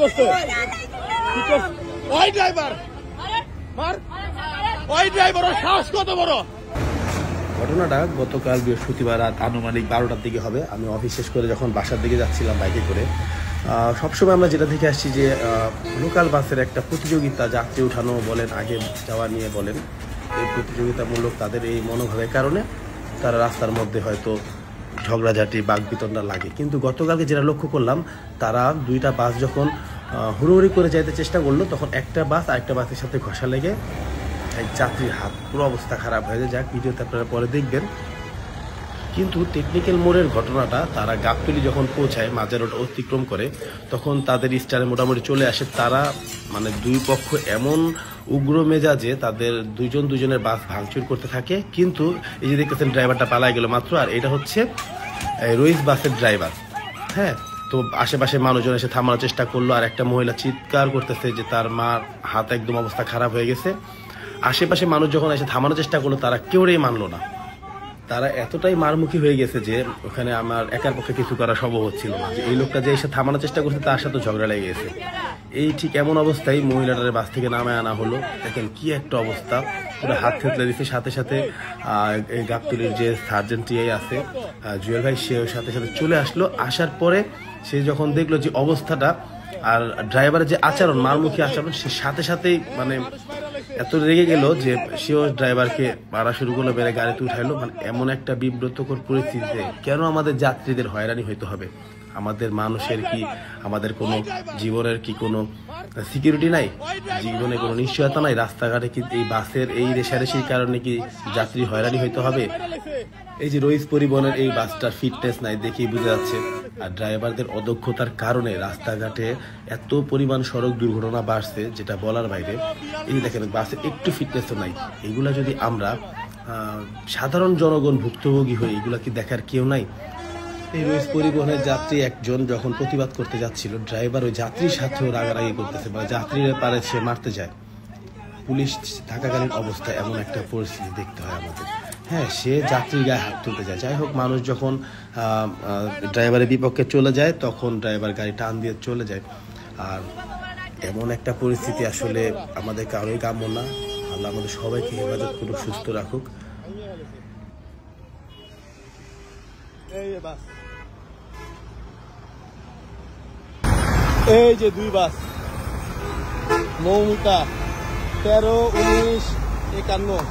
করছে? ওই ড্রাইভার মার, ওই ড্রাইভারের সাহস কত বড়! ঘটনাটা গতকাল বৃহস্পতিবার রাত আনুমানিক 12টার দিকে হবে। আমি অফিস শেষ করে যখন বাসার দিকে যাচ্ছিলাম বাইকে করে, সবসময় আমরা যেটা দেখে আসছি যে লোকাল বাসের একটা প্রতিযোগিতা, যাত্রী উঠানো বলেন, আগে যাওয়া নিয়ে বলেন, এই প্রতিযোগিতামূলক তাদের এই মনোভাবের কারণে তারা রাস্তার মধ্যে হয়তো ঝগড়াঝাটি বাকবিতণ্ডা লাগে। কিন্তু গতকালকে যেটা লক্ষ্য করলাম, তারা দুইটা বাস যখন হুড়োহুড়ি করে যাইতে চেষ্টা করলো, তখন একটা বাস আরেকটা বাসের সাথে ঘষা লেগে এক যাত্রীর হাত পুরো অবস্থা খারাপ হয়ে যায়, যা ভিডিওতে আপনারা পরে দেখবেন। কিন্তু টেকনিক্যাল মোড়ের ঘটনাটা তারা গাবতলী যখন পৌঁছায়, মাঝের রোড অতিক্রম করে, তখন তাদের স্টারে মোটামুটি চলে আসে। তারা মানে দুই পক্ষ এমন উগ্র মেজাজে তাদের দুজনের বাস ভাঙচুর করতে থাকে। কিন্তু এই যে দেখতেছেন ড্রাইভারটা পালায় গেল মাত্র, আর এটা হচ্ছে রইস বাসের ড্রাইভার। হ্যাঁ, তো আশেপাশে মানুষজন এসে থামানোর চেষ্টা করলো, আর একটা মহিলা চিৎকার করতেছে যে তার মার হাত একদম অবস্থা খারাপ হয়ে গেছে। আশেপাশে মানুষ যখন এসে থামানোর চেষ্টা করলো, তারা কেউই মানলো না। তারা এতটাই মারমুখী হয়ে গেছে যে ওখানে আমার একার পক্ষে কিছু করা সম্ভব হচ্ছিল না। যে এই লোকটা যে এসে থামানোর চেষ্টা করছে, তার সাথে ঝগড়া লেগে গেছে। এই ঠিক এমন অবস্থায় মহিলাটার বাস থেকে নামে আনা হলো। দেখেন কি একটা অবস্থা, পুরো হাত থেতলে দিচ্ছে। সাথে সাথে এই গাবতলীর যে সার্জেন্ট টিআই আছে জুয়েল ভাই, সে সাথে সাথে চলে আসলো। আসার পরে সে যখন দেখলো যে অবস্থাটা আর ড্রাইভারের যে আচরণ, মারমুখী আচরণ, সে সাথে সাথেই মানে এত রেগে গেল যে সেও ড্রাইভারকে মারা শুরু করলো, বেড়ে গাড়িতে উঠাইলো। মানে এমন একটা বিব্রতকর পরিস্থিতিতে কেন আমাদের যাত্রীদের হয়রানি হইতে হবে? আমাদের মানুষের কি, আমাদের কোনো জীবনের কি কোনো সিকিউরিটি নাই? জীবনে কোনো নিশ্চয়তা নাই? রাস্তাঘাটে কি এই বাসের এই রেশারেশির কারণে কি যাত্রী হয়রানি হইতে হবে? এই যে রইস পরিবহনের এই বাসটার ফিটনেস নাই দেখেই বোঝা যাচ্ছে। আর ড্রাইভারদের অদক্ষতার কারণে রাস্তাঘাটে এত পরিমাণ সড়ক দুর্ঘটনা বাড়ছে, যেটা বলার বাইরে। এই দেখেন বাসে একটু ফিটনেসও নাই। এগুলা যদি আমরা সাধারণ জনগণ ভুক্তভোগী হই, এগুলা কি দেখার কেউ নাই? এই রইস পরিবহনের যাত্রী একজন যখন প্রতিবাদ করতে যাচ্ছিল, ড্রাইভার ওই যাত্রীর সাথেও রাগারাগি করতেছে, বা যাত্রীরা পারে সে মারতে যায়। পুলিশ থাকাকালীন অবস্থায় এমন একটা পরিস্থিতি দেখতে হয় আমাদের। হ্যাঁ, সে যাত্রীর গায়ে হাত তুলতে যায়। যাই হোক, মানুষ যখন ড্রাইভারের বিপক্ষে চলে যায়, তখন ড্রাইভার গাড়ি টান দিয়ে চলে যায়। আর এমন একটা পরিস্থিতি আসলে আমাদের কারোই কাম্য না। আল্লাহ আমাদের সবাইকে হেফাজত করুক, সুস্থ রাখুক। এই যে দুই বাস, মৌমিতা 13, 19, 51।